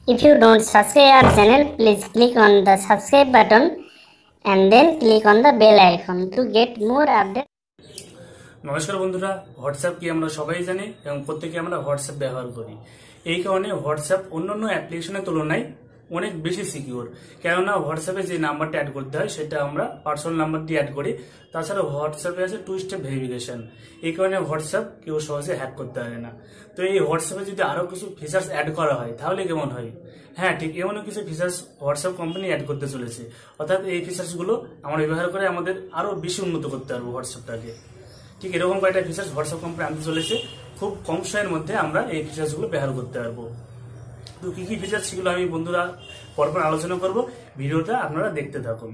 If you don't subscribe our channel, please click on the subscribe button and then click on the bell icon to get more updates. নমস্কার বন্ধুরা, WhatsApp কি আমরা সবাই জানি এবং প্রত্যেকে আমরা হোয়াটসঅ্যাপ ব্যবহার করি। এই কারণে হোয়াটসঅ্যাপ অন্যান্য অ্যাপ্লিকেশনের তুলনায় অনেক বেশি সিকিউর। কেননা হোয়াটসঅ্যাপে যে নাম্বারটা অ্যাড করতে হয় সেটা আমরা পার্সোনাল নাম্বার দিয়ে অ্যাড করি। তাছাড়া হোয়াটসঅ্যাপে আছে 2 স্টেপ ভেরিফিকেশন। এই কারণে হোয়াটসঅ্যাপ কেউ সহজে হ্যাক করতে পারে না। তো এই হোয়াটসঅ্যাপে যদি আরো কিছু ফিচার্স অ্যাড করা হয় তাহলে কেমন হয়? হ্যাঁ, ঠিক এমনও কিছু ফিচার্স হোয়াটসঅ্যাপ কোম্পানি অ্যাড করতে চলেছে। অর্থাৎ এই ফিচার্সগুলো আমরা ব্যবহার করে আমাদের আরো বেশি উন্নত করতে পারবো হোয়াটসঅ্যাপটাকে। ঠিক এরকম কয়েকটা ফিচার্স হোয়াটসঅ্যাপ কোম্পানি আনতে চলেছে। খুব কম সময়ের মধ্যে আমরা এই ফিচার্সগুলো ব্যবহার করতে পারবো। তো কি কি ফিচার্স সেগুলো আমি বন্ধুরা পরপর আলোচনা করব। ভিডিওটা আপনারা দেখতে থাকুন।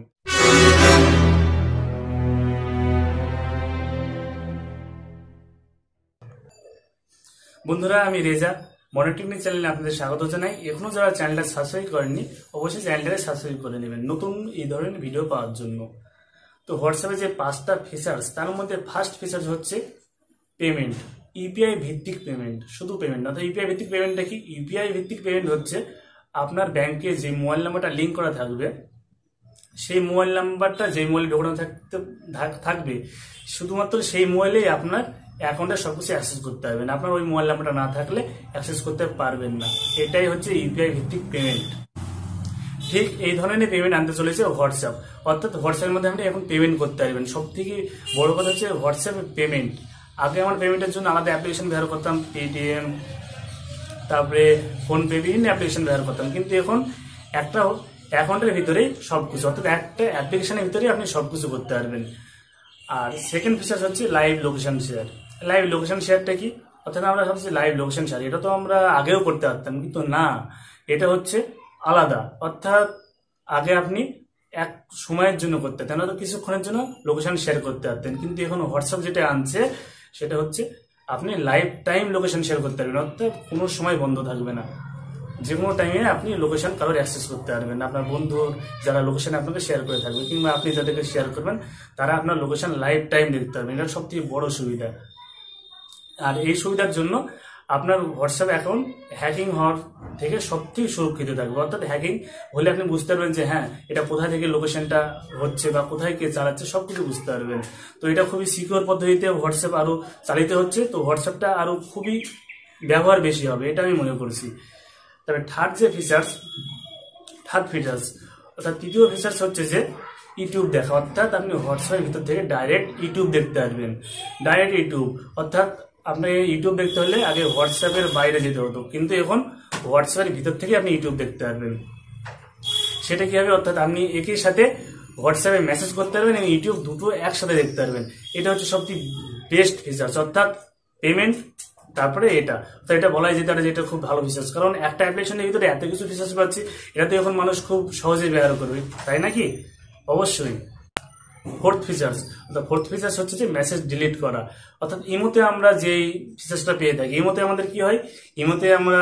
বন্ধুরা, আমি রেজা, মডার্ন টেকনিক চ্যানেলে আপনাদের স্বাগত জানাই। এখনো যারা চ্যানেলটা সাবস্ক্রাইব করেননি অবশ্যই চ্যানেলটাকে সাবস্ক্রাইব করে নেবেন নতুন এই ধরনের ভিডিও পাওয়ার জন্য। তো হোয়াটসঅ্যাপে যে 5টা ফিচার্স, তার মধ্যে ফার্স্ট ফিচার হচ্ছে পেমেন্ট। ইউপিআই ভিত্তিক পেমেন্ট, শুধু পেমেন্ট না। তো ইউপিআই ভিত্তিক পেমেন্টটা কি? ইউপিআই ভিত্তিক পেমেন্ট হচ্ছে আপনার ব্যাংকে যে মোবাইল নাম্বারটা লিঙ্ক করা থাকবে, সেই মোবাইল নাম্বারটা যে মোবাইলে ঢোকানো থাকবে শুধুমাত্র সেই মোবাইলেই আপনার অ্যাকাউন্টে সবকিছু অ্যাক্সেস করতে পারবেন। আপনার ওই মোবাইল নাম্বারটা না থাকলে অ্যাক্সেস করতে পারবেন না। এটাই হচ্ছে ইউপিআই ভিত্তিক পেমেন্ট। ঠিক এই ধরনের পেমেন্ট আনতে চলেছে হোয়াটসঅ্যাপ। অর্থাৎ হোয়াটসঅ্যাপের মধ্যে আপনি এখন পেমেন্ট করতে পারবেন। সব থেকে বড় কথা হচ্ছে হোয়াটসঅ্যাপ পেমেন্ট। আগে আমার পেমেন্টের জন্য আলাদা অ্যাপ্লিকেশন ব্যবহার করতাম, পেটিএম, তারপরে ফোনপে, বিভিন্ন অ্যাপ্লিকেশন ব্যবহার করতাম। কিন্তু এখন একটা অ্যাকাউন্টের ভিতরেই সবকিছু, অর্থাৎ একটা অ্যাপ্লিকেশনের ভিতরেই আপনি সবকিছু করতে পারবেন। আর সেকেন্ড ফিচার হচ্ছে live location share. Live location শেয়ারটা কি? অর্থাৎ আমরা ভাবছি লাইভ লোকেশন শেয়ার, এটা তো আমরা আগেও করতে পারতাম, কিন্তু না, এটা হচ্ছে আলাদা। অর্থাৎ আগে আপনি এক সময়ের জন্য করতে পারতেন, হয়তো কিছুক্ষণের জন্য লোকেশন শেয়ার করতে পারতেন। কিন্তু এখন হোয়াটসঅ্যাপ যেটা আনছে সেটা হচ্ছে আপনি লাইফ টাইম লোকেশন শেয়ার করতে পারবেন। অর্থাৎ কোনো সময় বন্ধ থাকবে না, যে কোনো টাইমে আপনি লোকেশন কারোর অ্যাক্সেস করতে পারবেন। আপনার বন্ধু যারা লোকেশন আপনাকে শেয়ার করে থাকবে, কিংবা আপনি যাদেরকে শেয়ার করবেন তারা আপনার লোকেশন লাইফ টাইম দেখতে পারবেন। এটা সব থেকে বড় সুবিধা। আর এই সুবিধার জন্য আপনার হোয়াটসঅ্যাপ অ্যাকাউন্ট হ্যাকিং হওয়ার থেকে সবথেকে সুরক্ষিত থাকবে। অর্থাৎ হ্যাকিং হলে আপনি বুঝতে পারবেন যে হ্যাঁ, এটা কোথায় থেকে লোকেশনটা হচ্ছে বা কোথায় কে চালাচ্ছে সবকিছু বুঝতে পারবেন। তো এটা খুবই সিকিউর পদ্ধতিতে হোয়াটসঅ্যাপ আরো চালিত হচ্ছে। তো হোয়াটসঅ্যাপটা আরো খুবই ব্যবহার বেশি হবে, এটা আমি মনে করছি। তবে থার্ড ফিচার্স অর্থাৎ তৃতীয় ফিচার্স হচ্ছে যে ইউটিউব দেখা। অর্থাৎ আপনি হোয়াটসঅ্যাপের ভিতর থেকে ডাইরেক্ট ইউটিউব দেখতে পারবেন। ডাইরেক্ট ইউটিউব, অর্থাৎ আপনাকে ইউটিউব দেখতে হলে আগে হোয়াটসঅ্যাপের বাইরে যেতে হতো, কিন্তু এখন হোয়াটসঅ্যাপের ভিতর থেকে আপনি ইউটিউব দেখতে পারবেন। সেটা কি হবে? অর্থাৎ আপনি একই সাথে হোয়াটসঅ্যাপে মেসেজ করতে পারবেন এবং ইউটিউব দুটো একসাথে দেখতে পারবেন। এটা হচ্ছে সবচেয়ে বেস্ট ফিচার্স। অর্থাৎ পেমেন্ট, তারপরে এটা, তো এটা বলাই যেতে পারে যে এটা খুব ভালো ফিচার্স। কারণ একটা অ্যাপ্লিকেশনের ভিতরে এত কিছু ফিচার্স পাচ্ছি, এটা তো এখন মানুষ খুব সহজেই ব্যবহার করবে, তাই নাকি? অবশ্যই। ফোর্থ ফিচার্স হচ্ছে যে মেসেজ ডিলিট করা। অর্থাৎ ইমোতে আমরা যেই ফিচার্সটা পেয়ে থাকি, ইমোতে আমাদের কি হয়, ইমোতে আমরা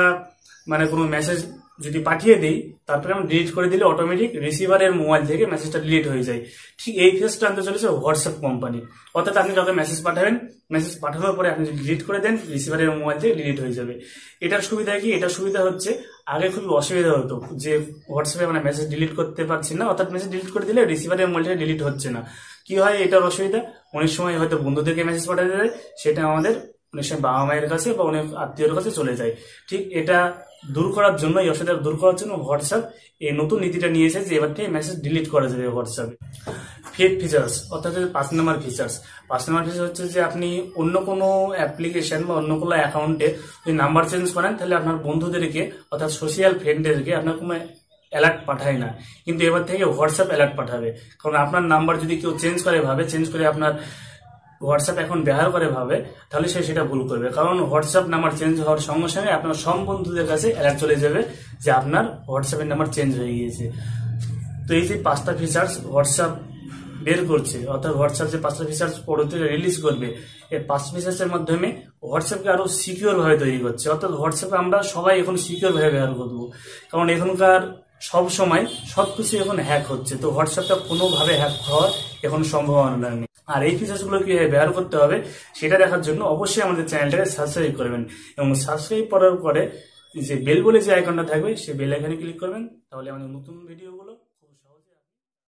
মানে কোনো মেসেজ যদি পাঠিয়ে দিই, তারপরে আমরা ডিলিট করে দিলে অটোমেটিক রিসিভারের মোবাইল থেকে মেসেজটা ডিলিট হয়ে যায়। ঠিক এই ফিচার্সটা আনতে চলেছে হোয়াটসঅ্যাপ কোম্পানি। অর্থাৎ আপনি কাউকে মেসেজ পাঠাবেন, মেসেজ পাঠানোর পরে আপনি যদি ডিলিট করে দেন, রিসিভারের মোবাইল থেকে ডিলিট হয়ে যাবে। এটার সুবিধা কি? এটার সুবিধা হচ্ছে আগে খুবই অসুবিধা হতো যে হোয়াটসঅ্যাপে আমরা মেসেজ ডিলিট করতে পারছি না, অর্থাৎ মেসেজ ডিলিট করে দিলে রিসিভারের মোবাইল থেকে ডিলিট হচ্ছে না। কি হয় এটার অসুবিধা? অনেক সময় হয়তো বন্ধুদেরকে মেসেজ পাঠাতে যায়, সেটা আমাদের অনেক সময় বাবা মায়ের কাছে বা অনেক আত্মীয়র কাছে চলে যায়। ঠিক এটা দূর করার জন্য, এই অসুবিধা দূর করার জন্য হোয়াটসঅ্যাপ এই নতুন নীতিটা নিয়েছে যে এবার থেকে মেসেজ ডিলিট করা যাবে হোয়াটসঅ্যাপে। ফিফথ ফিচার্স অর্থাৎ 5 নম্বর ফিচার্স হচ্ছে যে আপনি অন্য কোনো অ্যাপ্লিকেশন বা অন্য কোনো অ্যাকাউন্টে যদি নাম্বার চেঞ্জ করেন, তাহলে আপনার বন্ধুদেরকে অর্থাৎ সোশ্যাল ফ্রেন্ডদেরকে আপনার কোনো অ্যালার্ট পাঠায় না, কিন্তু এবার থেকে হোয়াটসঅ্যাপ অ্যালার্ট পাঠাবে। কারণ আপনার নাম্বার যদি কেউ চেঞ্জ করে আপনার হোয়াটসঅ্যাপ এখন ব্যবহার করে ভাবে, তাহলে সে সেটা ভুল করবে। কারণ হোয়াটসঅ্যাপ নাম্বার চেঞ্জ হওয়ার সঙ্গে সঙ্গে আপনার সব বন্ধুদের কাছে অ্যালার্ট চলে যাবে যে আপনার হোয়াটসঅ্যাপের নাম্বার চেঞ্জ হয়ে গিয়েছে। তো এই যে 5টা ফিচার্স হোয়াটসঅ্যাপ বের করছে, অর্থাৎ হোয়াটসঅ্যাপ যে 5টা ফিচার্স পরবর্তীতে রিলিজ করবে, এই 5 ফিচার্সের মাধ্যমে হোয়াটসঅ্যাপকে আরো সিকিউর ভাবে তৈরি করছে। অর্থাৎ হোয়াটসঅ্যাপে আমরা সবাই এখন সিকিউর ভাবে ব্যবহার করবো, কারণ এখনকার সব সময় সবকিছু এখন হ্যাক হচ্ছে। তো হোয়াটসঅ্যাপটা কোনোভাবে হ্যাক হওয়ার এখন সম্ভাবনা নেই। আর এই ফিচার্সগুলো কিভাবে ব্যবহার করতে হবে সেটা দেখার জন্য অবশ্যই আমাদের চ্যানেলটাকে সাবস্ক্রাইব করবেন, এবং সাবস্ক্রাইব করার পরে যে বেল বলে যে আইকনটা থাকবে সেই বেল আইকনে ক্লিক করবেন, তাহলে আমাদের নতুন ভিডিওগুলো